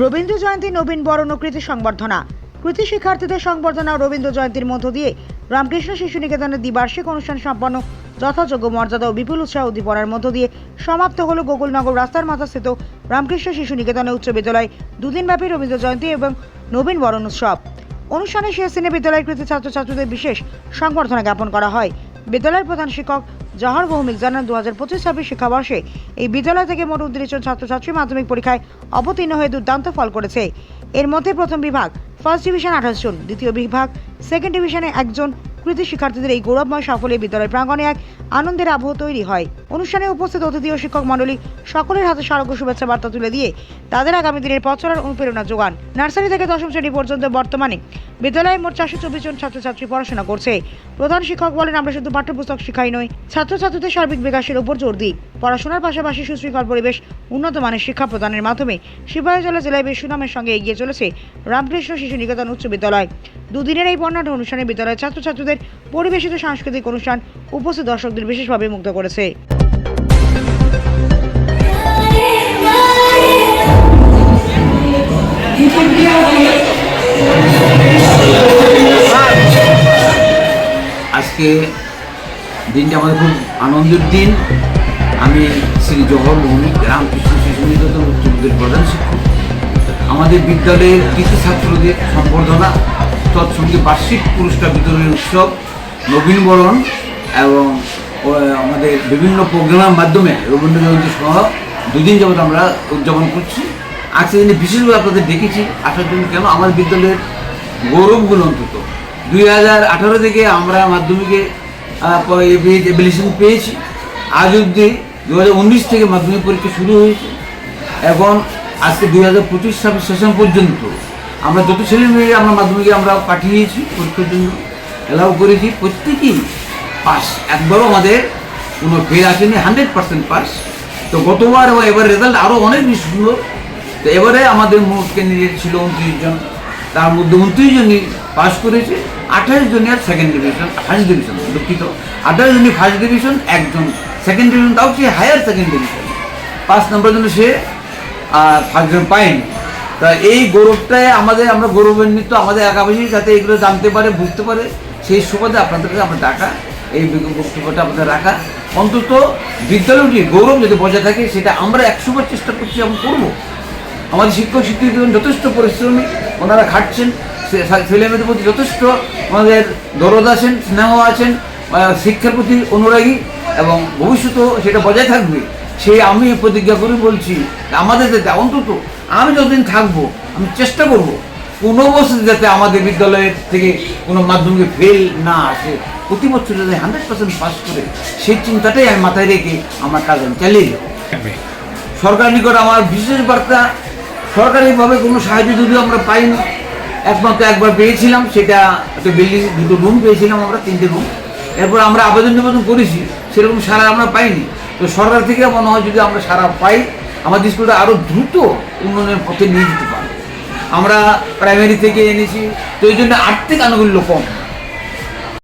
রবীন্দ্র জয়ন্তী নবীন বরণ ও কৃতি সংবর্ধনা। কৃতি শিক্ষার্থীদের সংবর্ধনা ও রবীন্দ্র জয়ন্তীর মধ্য দিয়ে রামকৃষ্ণ শিশু নিকেতনের দ্বিবার্ষিক অনুষ্ঠান সম্পন্ন যথাযোগ্য মর্যাদা ও বিপুল উৎসাহ উদ্দীপনার মধ্য দিয়ে সমাপ্ত হল গোকুলনগর রাস্তার মাথাস্থিত রামকৃষ্ণ শিশু নিকেতন উচ্চ বিদ্যালয় দুদিনব্যাপী রবীন্দ্র জয়ন্তী এবং নবীন বরণ উৎসব। অনুষ্ঠানে শেষ দিনে বিদ্যালয়ের কৃতি ছাত্রছাত্রীদের বিশেষ সংবর্ধনা জ্ঞাপন করা হয়। বিদ্যালয়ের প্রধান শিক্ষক জহর ভৌমিক জানান 2025-26 শিক্ষাবর্ষে এই বিদ্যালয় থেকে মোট 29 জন ছাত্রছাত্রী মাধ্যমিক পরীক্ষায় অবতীর্ণ হয়ে দুর্দান্ত ফল করেছে। এর মধ্যে প্রথম বিভাগ ফার্স্ট ডিভিশন 28 জন, দ্বিতীয় বিভাগ সেকেন্ড ডিভিশনে 1 জন। কৃতি শিক্ষার্থীদের এই গৌরবময় সাফল্যে বিদ্যালয় প্রাঙ্গণে এক আনন্দের আবহ তৈরি হয়। অনুষ্ঠানে উপস্থিত অতিথি ও শিক্ষক মণ্ডলী সকলের হাতে স্মারক ও শুভেচ্ছা বার্তা তুলে দিয়ে তাদের আগামী দিনের পথ চলার অনুপ্রেরণা যোগান। নার্সারি থেকে দশম শ্রেণী পর্যন্ত বর্তমানে বিদ্যালয়ে মোট 424 জন ছাত্রছাত্রী পড়াশোনা করছে। প্রধান শিক্ষক বলেন, আমরা শুধু পাঠ্যপুস্তক শিখাই নই, ছাত্রছাত্রীদের সার্বিক বিকাশের উপর জোর দিই। পড়াশোনার পাশাপাশি সুশৃঙ্খল পরিবেশ, উন্নত মানের শিক্ষা প্রদানের মাধ্যমে সিপাহীজলা জেলায় বেশ সুনামের সঙ্গে এগিয়ে চলেছে রামকৃষ্ণ শিশু নিকেতন উচ্চ বিদ্যালয়। দুদিনের এই বর্ণাঢ্য অনুষ্ঠানে বিদ্যালয়ের ছাত্রছাত্রীদের পরিবেশিত সাংস্কৃতিক অনুষ্ঠান উপস্থিত দর্শকদের বিশেষভাবে মুগ্ধ করেছে। আজকে দিনটা আমাদের খুব আনন্দের দিন। আমি শ্রী জহর ভৌমিক, রামকৃষ্ণ শিশু নিকেতন উচ্চ বিদ্যালয়ের প্রধান শিক্ষক। আমাদের বিদ্যালয়ের কৃতি ছাত্রদের সম্বর্ধনা, তৎসঙ্গে বার্ষিক পুরস্কার বিতরণের উৎসব, নবীন বরণ এবং আমাদের বিভিন্ন প্রোগ্রামের মাধ্যমে রবীন্দ্র জয়ন্তী সহ দুদিন যাবৎ আমরা উদযাপন করছি। আজকে দিনে বিশেষভাবে আপনাদের ডেকেছি আসার জন্য। কেন? আমাদের বিদ্যালয়ের গৌরবগুলো অন্তত 2018 থেকে আমরা মাধ্যমিকে এভ্যালুয়েশন পেয়েছি। আজ অবধি 2019 থেকে মাধ্যমিক পরীক্ষা শুরু হয়েছে। এখন আজকে 2025-26 সেশন পর্যন্ত আমরা যত ছেলে মেয়ে আমরা মাধ্যমিকে আমরা পাঠিয়েছি পরীক্ষার জন্য, অ্যালাউ করেছি, প্রত্যেকেই পাস। একবারও আমাদের কোনো ফেল আসেনি, 100% পাস। তো গতবার এবং এবার রেজাল্ট আরও অনেক বেশি সুন্দর। তো এবারে আমাদের মোট ক্যান্ডিডেট ছিল 29 জন, তার মধ্যে 29 জনই পাস করেছে। 28 জনই সেকেন্ড ডিভিশন, ফার্স্ট ডিভিশন, দুঃখিত, 28 জনই ফার্স্ট ডিভিশন, একজন সেকেন্ড ডিভিশন, তাও সে হায়ার সেকেন্ড ডিভিশন। 5 নম্বর জন্য সে ফার্স্ট ডিভিশন পায়নি। তা এই গৌরবটাই আমরা গৌরবান্বিত, আমাদের এলাকাবাসী যাতে এগুলো জানতে পারে, বুঝতে পারে, সেই সুবাদে আপনাদেরকে আমরা ডাকা, এই বক্তব্যটা আপনাদের রাখা। অন্তত বিদ্যালয়টির গৌরব যদি বজায় থাকে সেটা আমরা 100বার চেষ্টা করছি এবং করবো। আমাদের শিক্ষক শিক্ষিকাগণ যথেষ্ট পরিশ্রমী, ওনারা খাটছেন, ছেলেমেয়েদের প্রতি যথেষ্ট আমাদের দরদ আছেন, স্নেহ আছেন, শিক্ষার প্রতি অনুরাগী, এবং ভবিষ্যতেও সেটা বজায় থাকবে। সেই আমি প্রতিজ্ঞা করে বলছি, আমাদের যাতে অন্তত আমি যতদিন থাকবো আমি চেষ্টা করব কোনো বছর যাতে আমাদের বিদ্যালয়ের থেকে কোনো মাধ্যমিকে ফেল না আসে, প্রতি বছর যাতে 100% পাস করে, সেই চিন্তাটাই আমি মাথায় রেখে আমার কাজ আমি চালিয়ে যাবো। সরকার নিকট আমার বিশেষ বার্তা, সরকারিভাবে কোনো সাহায্য যদিও আমরা পাইনি, একমাত্র একবার পেয়েছিলাম, সেটা একটা বিল্ডিং, 2টো রুম পেয়েছিলাম আমরা, 3টে রুম। এরপর আমরা আবেদন করেছি, সেরকম সারা আমরা পাইনি। তো সরকার থেকে মনে হয় যদি আমরা সারা পাই, আমাদের স্কুলটা আরও দ্রুত উন্নয়নের পথে নিয়ে যেতে পারবো। আমরা প্রাইমারি থেকে এনেছি, তো এই জন্য আর্থিক আনুকূল্য কম।